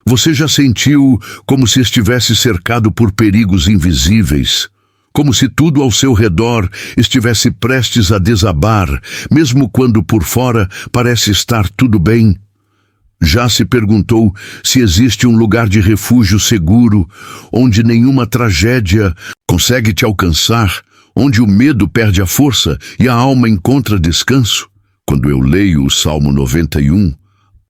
Você já sentiu como se estivesse cercado por perigos invisíveis? Como se tudo ao seu redor estivesse prestes a desabar, mesmo quando por fora parece estar tudo bem? Já se perguntou se existe um lugar de refúgio seguro, onde nenhuma tragédia consegue te alcançar, onde o medo perde a força e a alma encontra descanso? Quando eu leio o Salmo 91,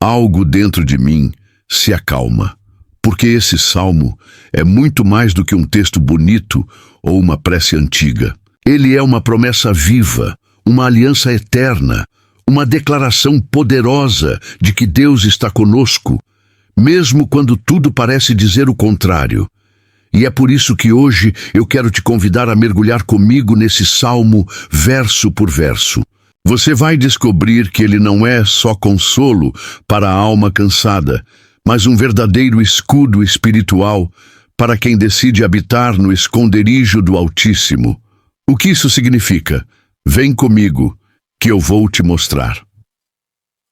algo dentro de mim se acalma, porque esse salmo é muito mais do que um texto bonito ou uma prece antiga. Ele é uma promessa viva, uma aliança eterna, uma declaração poderosa de que Deus está conosco, mesmo quando tudo parece dizer o contrário. E é por isso que hoje eu quero te convidar a mergulhar comigo nesse salmo, verso por verso. Você vai descobrir que ele não é só consolo para a alma cansada, mas um verdadeiro escudo espiritual para quem decide habitar no esconderijo do Altíssimo. O que isso significa? Vem comigo, que eu vou te mostrar.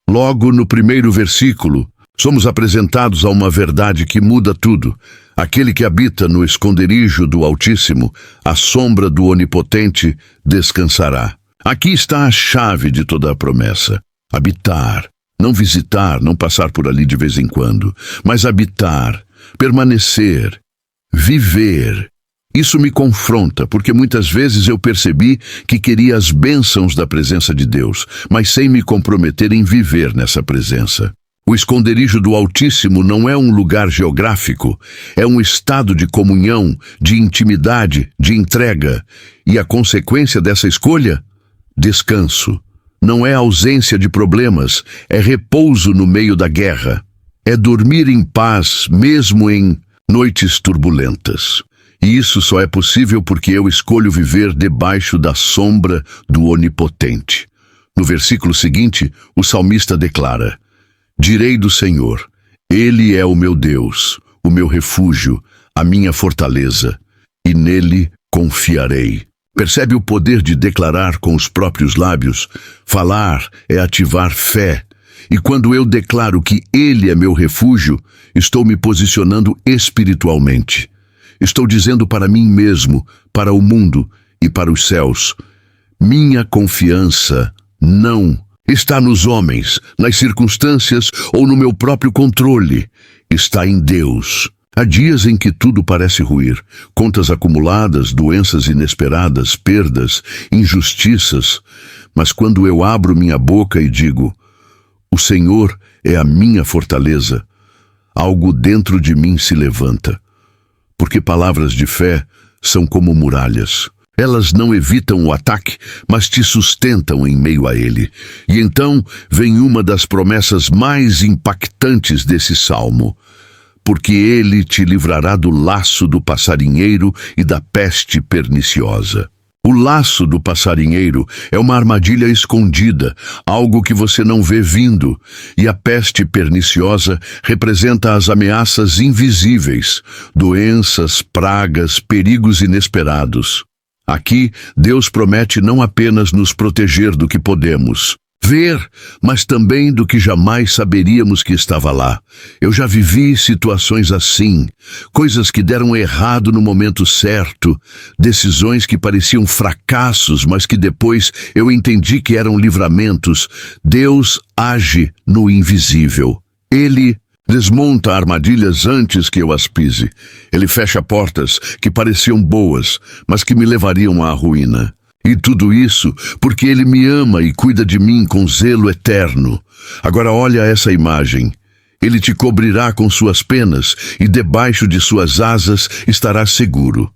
Logo no primeiro versículo, somos apresentados a uma verdade que muda tudo. Aquele que habita no esconderijo do Altíssimo, à sombra do Onipotente, descansará. Aqui está a chave de toda a promessa. Habitar. Não visitar, não passar por ali de vez em quando, mas habitar, permanecer, viver. Isso me confronta, porque muitas vezes eu percebi que queria as bênçãos da presença de Deus, mas sem me comprometer em viver nessa presença. O esconderijo do Altíssimo não é um lugar geográfico, é um estado de comunhão, de intimidade, de entrega. E a consequência dessa escolha? Descanso. Não é ausência de problemas, é repouso no meio da guerra. É dormir em paz, mesmo em noites turbulentas. E isso só é possível porque eu escolho viver debaixo da sombra do Onipotente. No versículo seguinte, o salmista declara: direi do Senhor, Ele é o meu Deus, o meu refúgio, a minha fortaleza, e nele confiarei. Percebe o poder de declarar com os próprios lábios? Falar é ativar fé. E quando eu declaro que Ele é meu refúgio, estou me posicionando espiritualmente. Estou dizendo para mim mesmo, para o mundo e para os céus: minha confiança não está nos homens, nas circunstâncias ou no meu próprio controle. Está em Deus. Há dias em que tudo parece ruir, contas acumuladas, doenças inesperadas, perdas, injustiças. Mas quando eu abro minha boca e digo: o Senhor é a minha fortaleza, algo dentro de mim se levanta. Porque palavras de fé são como muralhas. Elas não evitam o ataque, mas te sustentam em meio a ele. E então vem uma das promessas mais impactantes desse salmo: porque ele te livrará do laço do passarinheiro e da peste perniciosa. O laço do passarinheiro é uma armadilha escondida, algo que você não vê vindo, e a peste perniciosa representa as ameaças invisíveis, doenças, pragas, perigos inesperados. Aqui, Deus promete não apenas nos proteger do que podemos ver, mas também do que jamais saberíamos que estava lá. Eu já vivi situações assim, coisas que deram errado no momento certo, decisões que pareciam fracassos, mas que depois eu entendi que eram livramentos. Deus age no invisível. Ele desmonta armadilhas antes que eu as pise. Ele fecha portas que pareciam boas, mas que me levariam à ruína. E tudo isso porque Ele me ama e cuida de mim com zelo eterno. Agora olha essa imagem. Ele te cobrirá com suas penas e debaixo de suas asas estarás seguro.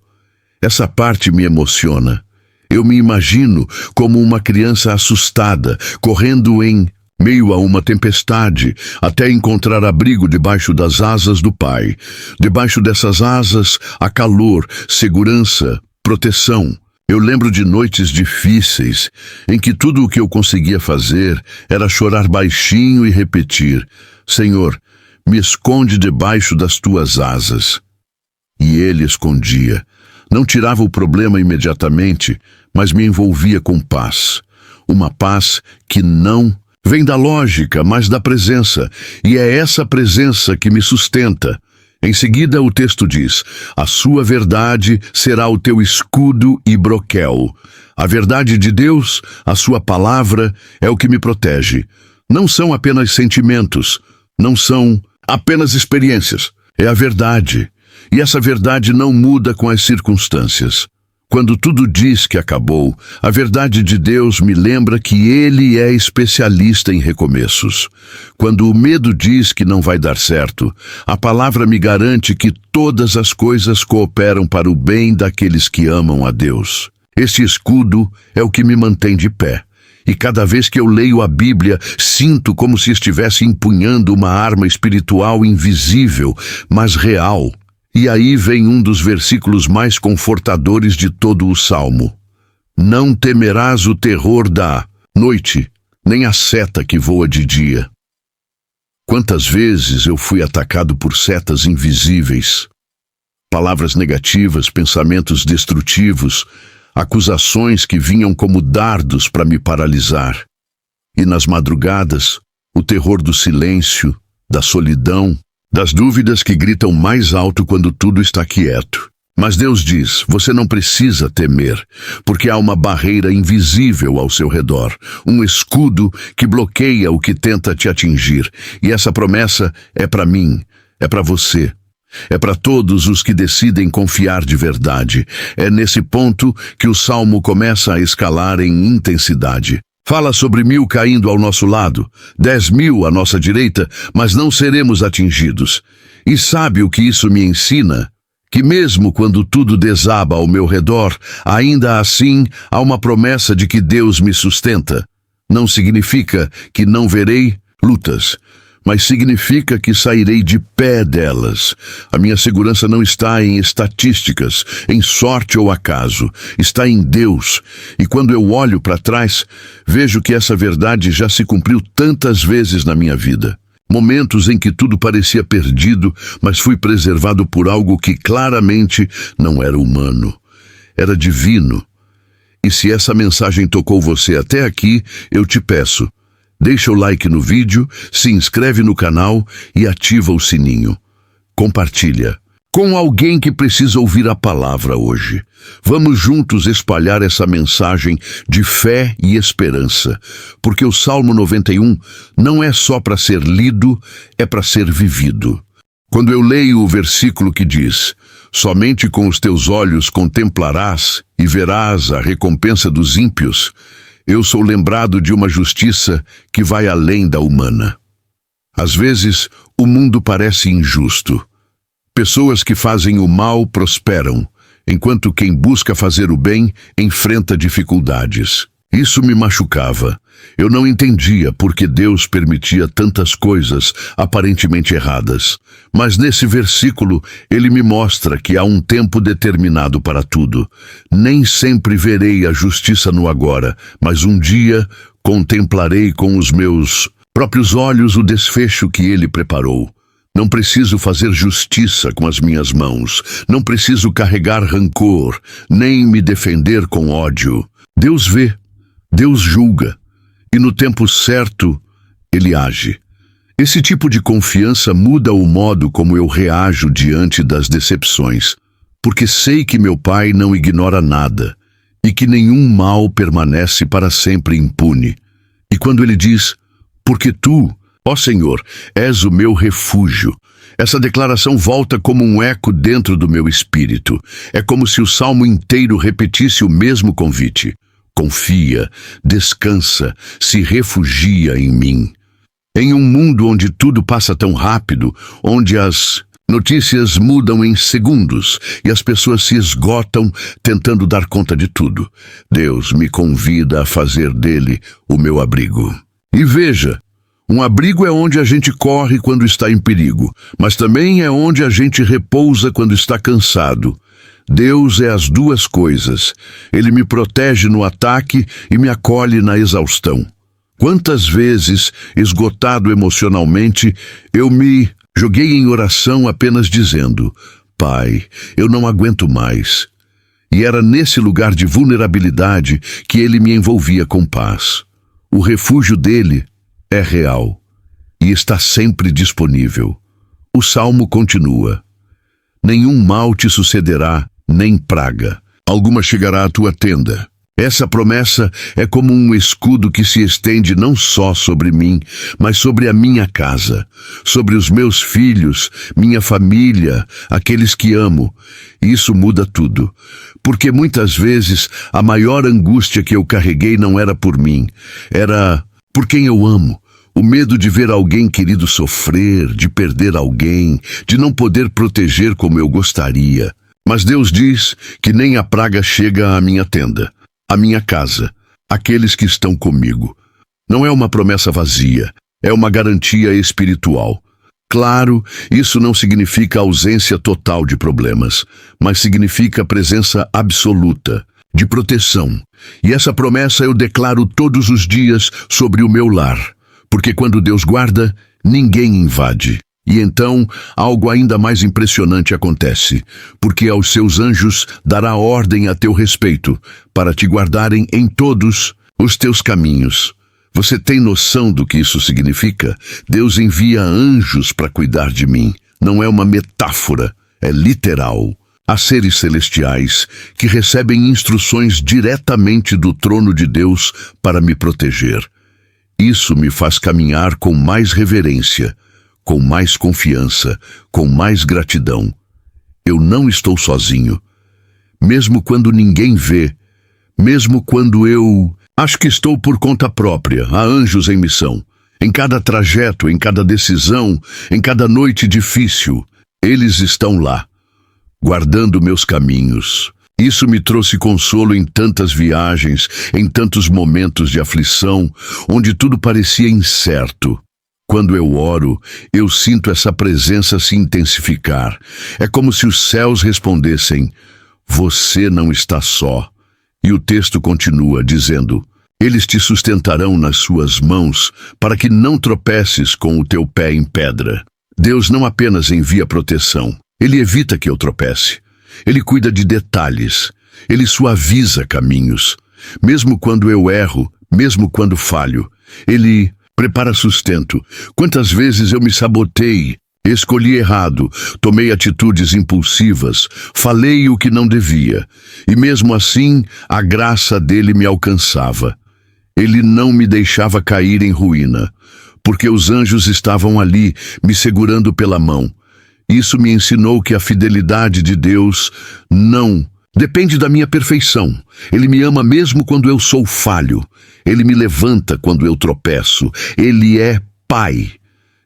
Essa parte me emociona. Eu me imagino como uma criança assustada, correndo em meio a uma tempestade, até encontrar abrigo debaixo das asas do Pai. Debaixo dessas asas há calor, segurança, proteção. Eu lembro de noites difíceis, em que tudo o que eu conseguia fazer era chorar baixinho e repetir: Senhor, me esconde debaixo das tuas asas. E Ele escondia. Não tirava o problema imediatamente, mas me envolvia com paz. Uma paz que não Vem da lógica, mas da presença, e é essa presença que me sustenta. Em seguida, o texto diz: a sua verdade será o teu escudo e broquel. A verdade de Deus, a sua palavra, é o que me protege. Não são apenas sentimentos, não são apenas experiências. É a verdade. E essa verdade não muda com as circunstâncias. Quando tudo diz que acabou, a verdade de Deus me lembra que Ele é especialista em recomeços. Quando o medo diz que não vai dar certo, a palavra me garante que todas as coisas cooperam para o bem daqueles que amam a Deus. Esse escudo é o que me mantém de pé. E cada vez que eu leio a Bíblia, sinto como se estivesse empunhando uma arma espiritual invisível, mas real. E aí vem um dos versículos mais confortadores de todo o Salmo. Não temerás o terror da noite, nem a seta que voa de dia. Quantas vezes eu fui atacado por setas invisíveis? Palavras negativas, pensamentos destrutivos, acusações que vinham como dardos para me paralisar. E nas madrugadas, o terror do silêncio, da solidão, das dúvidas que gritam mais alto quando tudo está quieto. Mas Deus diz: você não precisa temer, porque há uma barreira invisível ao seu redor, um escudo que bloqueia o que tenta te atingir. E essa promessa é para mim, é para você. É para todos os que decidem confiar de verdade. É nesse ponto que o Salmo começa a escalar em intensidade. Fala sobre 1000 caindo ao nosso lado, 10.000 à nossa direita, mas não seremos atingidos. E sabe o que isso me ensina? Que mesmo quando tudo desaba ao meu redor, ainda assim há uma promessa de que Deus me sustenta. Não significa que não verei lutas, mas significa que sairei de pé delas. A minha segurança não está em estatísticas, em sorte ou acaso. Está em Deus. E quando eu olho para trás, vejo que essa verdade já se cumpriu tantas vezes na minha vida. Momentos em que tudo parecia perdido, mas fui preservado por algo que claramente não era humano. Era divino. E se essa mensagem tocou você até aqui, eu te peço: deixa o like no vídeo, se inscreve no canal e ativa o sininho. Compartilha com alguém que precisa ouvir a palavra hoje. Vamos juntos espalhar essa mensagem de fé e esperança, porque o Salmo 91 não é só para ser lido, é para ser vivido. Quando eu leio o versículo que diz: somente com os teus olhos contemplarás e verás a recompensa dos ímpios, eu sou lembrado de uma justiça que vai além da humana. Às vezes, o mundo parece injusto. Pessoas que fazem o mal prosperam, enquanto quem busca fazer o bem enfrenta dificuldades. Isso me machucava. Eu não entendia por que Deus permitia tantas coisas aparentemente erradas. Mas nesse versículo, ele me mostra que há um tempo determinado para tudo. Nem sempre verei a justiça no agora, mas um dia contemplarei com os meus próprios olhos o desfecho que ele preparou. Não preciso fazer justiça com as minhas mãos. Não preciso carregar rancor, nem me defender com ódio. Deus vê, Deus julga, e no tempo certo, Ele age. Esse tipo de confiança muda o modo como eu reajo diante das decepções, porque sei que meu Pai não ignora nada, e que nenhum mal permanece para sempre impune. E quando Ele diz: porque tu, ó Senhor, és o meu refúgio, essa declaração volta como um eco dentro do meu espírito. É como se o salmo inteiro repetisse o mesmo convite. Confia, descansa, se refugia em mim. Em um mundo onde tudo passa tão rápido, onde as notícias mudam em segundos e as pessoas se esgotam tentando dar conta de tudo, Deus me convida a fazer dele o meu abrigo. E veja, um abrigo é onde a gente corre quando está em perigo, mas também é onde a gente repousa quando está cansado. Deus é as duas coisas. Ele me protege no ataque e me acolhe na exaustão. Quantas vezes, esgotado emocionalmente, eu me joguei em oração apenas dizendo: Pai, eu não aguento mais. E era nesse lugar de vulnerabilidade que ele me envolvia com paz. O refúgio dele é real e está sempre disponível. O salmo continua: nenhum mal te sucederá, nem praga alguma chegará à tua tenda. Essa promessa é como um escudo que se estende não só sobre mim, mas sobre a minha casa, sobre os meus filhos, minha família, aqueles que amo. Isso muda tudo, porque muitas vezes a maior angústia que eu carreguei não era por mim, era por quem eu amo. O medo de ver alguém querido sofrer, de perder alguém, de não poder proteger como eu gostaria. Mas Deus diz que nem a praga chega à minha tenda, à minha casa, aqueles que estão comigo. Não é uma promessa vazia, é uma garantia espiritual. Claro, isso não significa ausência total de problemas, mas significa presença absoluta, de proteção. E essa promessa eu declaro todos os dias sobre o meu lar, porque quando Deus guarda, ninguém invade. E então, algo ainda mais impressionante acontece, porque aos seus anjos dará ordem a teu respeito, para te guardarem em todos os teus caminhos. Você tem noção do que isso significa? Deus envia anjos para cuidar de mim. Não é uma metáfora, é literal. Há seres celestiais que recebem instruções diretamente do trono de Deus para me proteger. Isso me faz caminhar com mais reverência, com mais confiança, com mais gratidão. Eu não estou sozinho. Mesmo quando ninguém vê, mesmo quando eu acho que estou por conta própria, há anjos em missão. Em cada trajeto, em cada decisão, em cada noite difícil, eles estão lá, guardando meus caminhos. Isso me trouxe consolo em tantas viagens, em tantos momentos de aflição, onde tudo parecia incerto. Quando eu oro, eu sinto essa presença se intensificar. É como se os céus respondessem: você não está só. E o texto continua dizendo: eles te sustentarão nas suas mãos, para que não tropeces com o teu pé em pedra. Deus não apenas envia proteção, Ele evita que eu tropece. Ele cuida de detalhes, Ele suaviza caminhos. Mesmo quando eu erro, mesmo quando falho, Ele prepara sustento. Quantas vezes eu me sabotei, escolhi errado, tomei atitudes impulsivas, falei o que não devia, e mesmo assim a graça dele me alcançava. Ele não me deixava cair em ruína, porque os anjos estavam ali, me segurando pela mão. Isso me ensinou que a fidelidade de Deus não depende da minha perfeição. Ele me ama mesmo quando eu sou falho. Ele me levanta quando eu tropeço. Ele é Pai.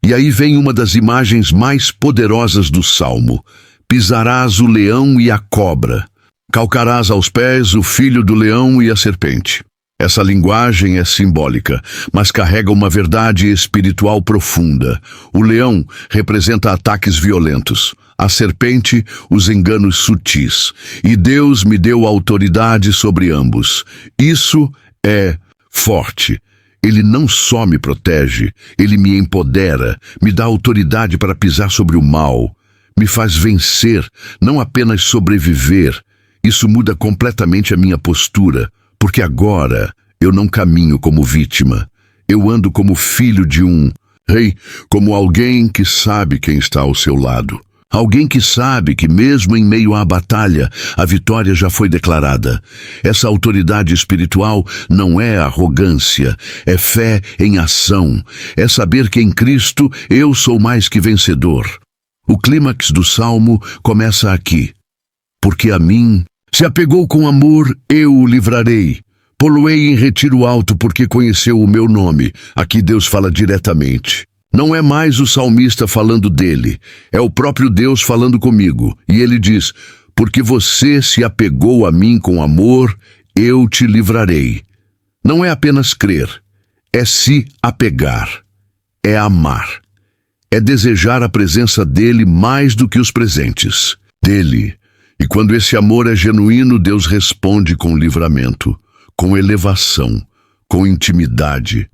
E aí vem uma das imagens mais poderosas do Salmo: pisarás o leão e a cobra, calcarás aos pés o filho do leão e a serpente. Essa linguagem é simbólica, mas carrega uma verdade espiritual profunda. O leão representa ataques violentos, a serpente, os enganos sutis. E Deus me deu autoridade sobre ambos. Isso é forte. Ele não só me protege, ele me empodera, me dá autoridade para pisar sobre o mal, me faz vencer, não apenas sobreviver. Isso muda completamente a minha postura, porque agora eu não caminho como vítima. Eu ando como filho de um rei, como alguém que sabe quem está ao seu lado. Alguém que sabe que mesmo em meio à batalha, a vitória já foi declarada. Essa autoridade espiritual não é arrogância, é fé em ação. É saber que em Cristo eu sou mais que vencedor. O clímax do Salmo começa aqui. Porque a mim se apegou com amor, eu o livrarei. Pô-lo-ei em retiro alto porque conheceu o meu nome. Aqui Deus fala diretamente. Não é mais o salmista falando dele, é o próprio Deus falando comigo. E ele diz: porque você se apegou a mim com amor, eu te livrarei. Não é apenas crer, é se apegar, é amar, é desejar a presença dele mais do que os presentes dele. E quando esse amor é genuíno, Deus responde com livramento, com elevação, com intimidade.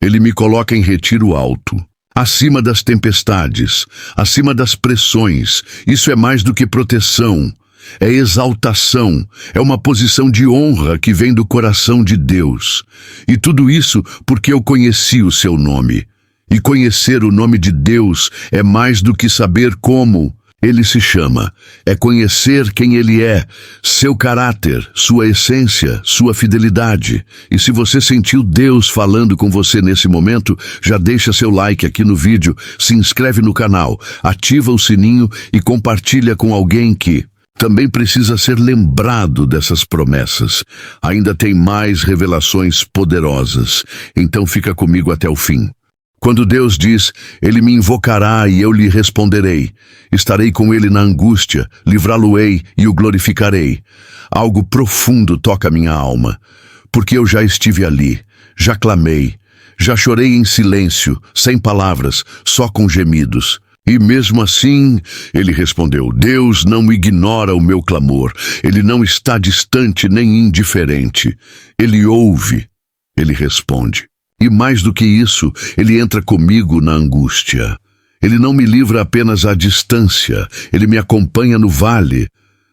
Ele me coloca em retiro alto, acima das tempestades, acima das pressões. Isso é mais do que proteção, é exaltação, é uma posição de honra que vem do coração de Deus. E tudo isso porque eu conheci o seu nome. E conhecer o nome de Deus é mais do que saber como ele se chama. É conhecer quem ele é, seu caráter, sua essência, sua fidelidade. E se você sentiu Deus falando com você nesse momento, já deixa seu like aqui no vídeo, se inscreve no canal, ativa o sininho e compartilha com alguém que também precisa ser lembrado dessas promessas. Ainda tem mais revelações poderosas, então fica comigo até o fim. Quando Deus diz, Ele me invocará e eu lhe responderei. Estarei com Ele na angústia, livrá-lo-ei e o glorificarei. Algo profundo toca minha alma, porque eu já estive ali, já clamei, já chorei em silêncio, sem palavras, só com gemidos. E mesmo assim, Ele respondeu, Deus não ignora o meu clamor, Ele não está distante nem indiferente. Ele ouve, Ele responde. E mais do que isso, Ele entra comigo na angústia. Ele não me livra apenas à distância, Ele me acompanha no vale.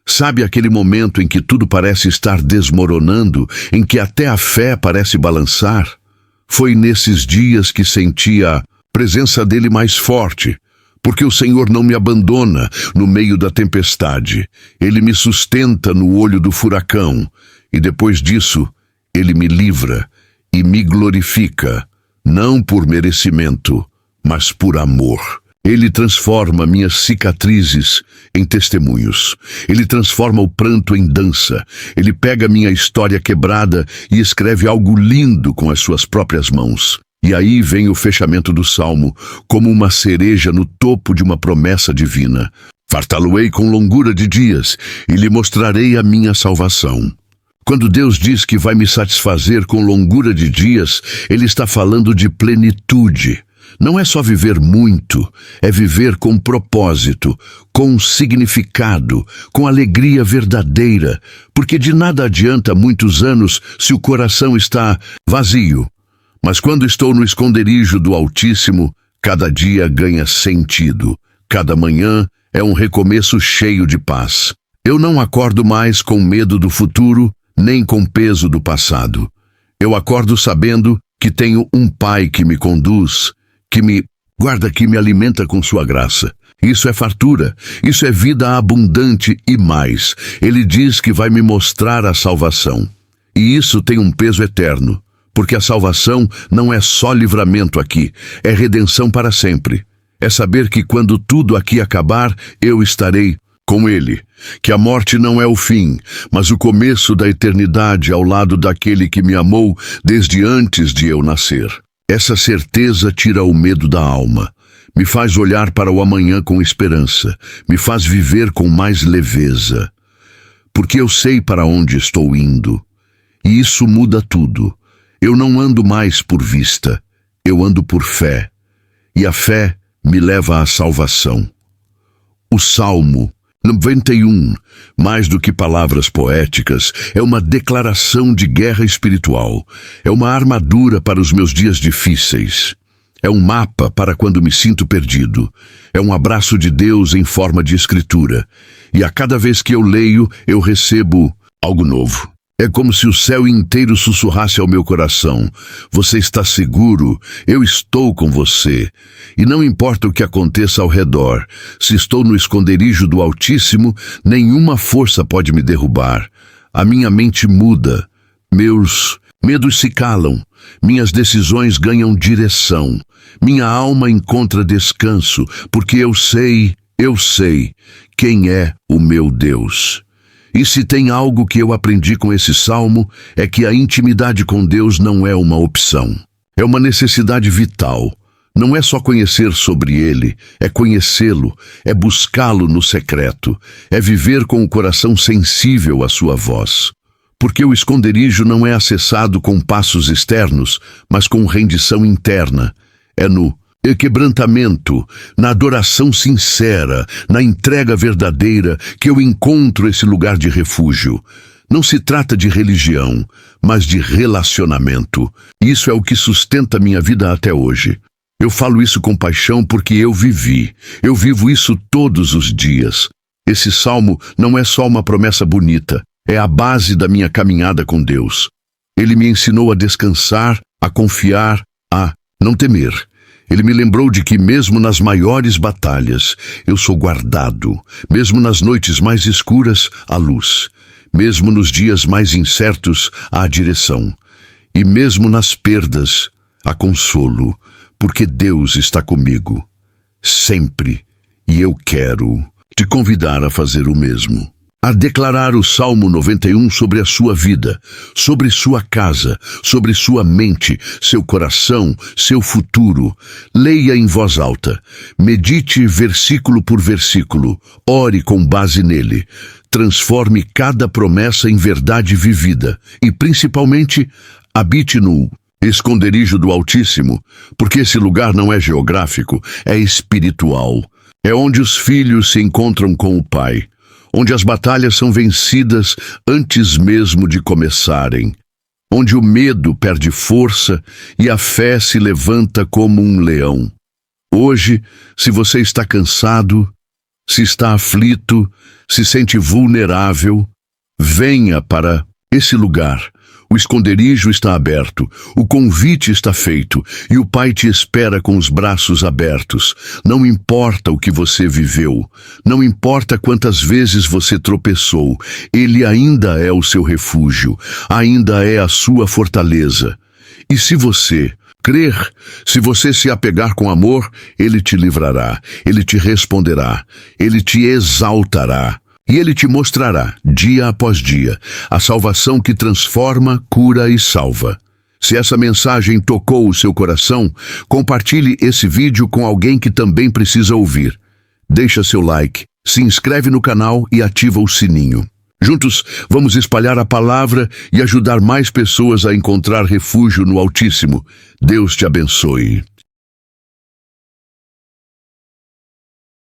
Sabe aquele momento em que tudo parece estar desmoronando, em que até a fé parece balançar? Foi nesses dias que senti a presença dEle mais forte, porque o Senhor não me abandona no meio da tempestade. Ele me sustenta no olho do furacão, e depois disso, Ele me livra e me glorifica, não por merecimento, mas por amor. Ele transforma minhas cicatrizes em testemunhos. Ele transforma o pranto em dança. Ele pega minha história quebrada e escreve algo lindo com as suas próprias mãos. E aí vem o fechamento do salmo, como uma cereja no topo de uma promessa divina. Fartá-lo-ei com longura de dias e lhe mostrarei a minha salvação. Quando Deus diz que vai me satisfazer com longura de dias, Ele está falando de plenitude. Não é só viver muito, é viver com propósito, com significado, com alegria verdadeira, porque de nada adianta muitos anos se o coração está vazio. Mas quando estou no esconderijo do Altíssimo, cada dia ganha sentido, cada manhã é um recomeço cheio de paz. Eu não acordo mais com medo do futuro, nem com peso do passado. Eu acordo sabendo que tenho um Pai que me conduz, que me guarda, que me alimenta com sua graça. Isso é fartura, isso é vida abundante e mais. Ele diz que vai me mostrar a salvação. E isso tem um peso eterno, porque a salvação não é só livramento aqui, é redenção para sempre. É saber que quando tudo aqui acabar, eu estarei com Ele, que a morte não é o fim, mas o começo da eternidade ao lado daquele que me amou desde antes de eu nascer. Essa certeza tira o medo da alma, me faz olhar para o amanhã com esperança, me faz viver com mais leveza, porque eu sei para onde estou indo, e isso muda tudo. Eu não ando mais por vista, eu ando por fé, e a fé me leva à salvação. O Salmo 91, mais do que palavras poéticas, é uma declaração de guerra espiritual. É uma armadura para os meus dias difíceis. É um mapa para quando me sinto perdido. É um abraço de Deus em forma de escritura. E a cada vez que eu leio, eu recebo algo novo. É como se o céu inteiro sussurrasse ao meu coração: você está seguro, eu estou com você. E não importa o que aconteça ao redor, se estou no esconderijo do Altíssimo, nenhuma força pode me derrubar. A minha mente muda, meus medos se calam, minhas decisões ganham direção. Minha alma encontra descanso, porque eu sei quem é o meu Deus. E se tem algo que eu aprendi com esse salmo, é que a intimidade com Deus não é uma opção. É uma necessidade vital. Não é só conhecer sobre Ele, é conhecê-lo, é buscá-lo no secreto, é viver com o coração sensível à sua voz. Porque o esconderijo não é acessado com passos externos, mas com rendição interna. É no quebrantamento, na adoração sincera, na entrega verdadeira, que eu encontro esse lugar de refúgio. Não se trata de religião, mas de relacionamento. Isso é o que sustenta minha vida até hoje. Eu falo isso com paixão porque eu vivo isso todos os dias. Esse salmo não é só uma promessa bonita, é a base da minha caminhada com Deus. Ele me ensinou a descansar, a confiar, a não temer. Ele me lembrou de que mesmo nas maiores batalhas, eu sou guardado. Mesmo nas noites mais escuras, há luz. Mesmo nos dias mais incertos, há direção. E mesmo nas perdas, há consolo, porque Deus está comigo. Sempre. E eu quero te convidar a fazer o mesmo. A declarar o Salmo 91 sobre a sua vida, sobre sua casa, sobre sua mente, seu coração, seu futuro. Leia em voz alta. Medite versículo por versículo. Ore com base nele. Transforme cada promessa em verdade vivida. E, principalmente, habite no esconderijo do Altíssimo, porque esse lugar não é geográfico, é espiritual. É onde os filhos se encontram com o Pai, onde as batalhas são vencidas antes mesmo de começarem, onde o medo perde força e a fé se levanta como um leão. Hoje, se você está cansado, se está aflito, se sente vulnerável, venha para esse lugar. O esconderijo está aberto, o convite está feito e o Pai te espera com os braços abertos. Não importa o que você viveu, não importa quantas vezes você tropeçou, Ele ainda é o seu refúgio, ainda é a sua fortaleza. E se você crer, se você se apegar com amor, Ele te livrará, Ele te responderá, Ele te exaltará. E Ele te mostrará, dia após dia, a salvação que transforma, cura e salva. Se essa mensagem tocou o seu coração, compartilhe esse vídeo com alguém que também precisa ouvir. Deixa seu like, se inscreve no canal e ativa o sininho. Juntos, vamos espalhar a palavra e ajudar mais pessoas a encontrar refúgio no Altíssimo. Deus te abençoe.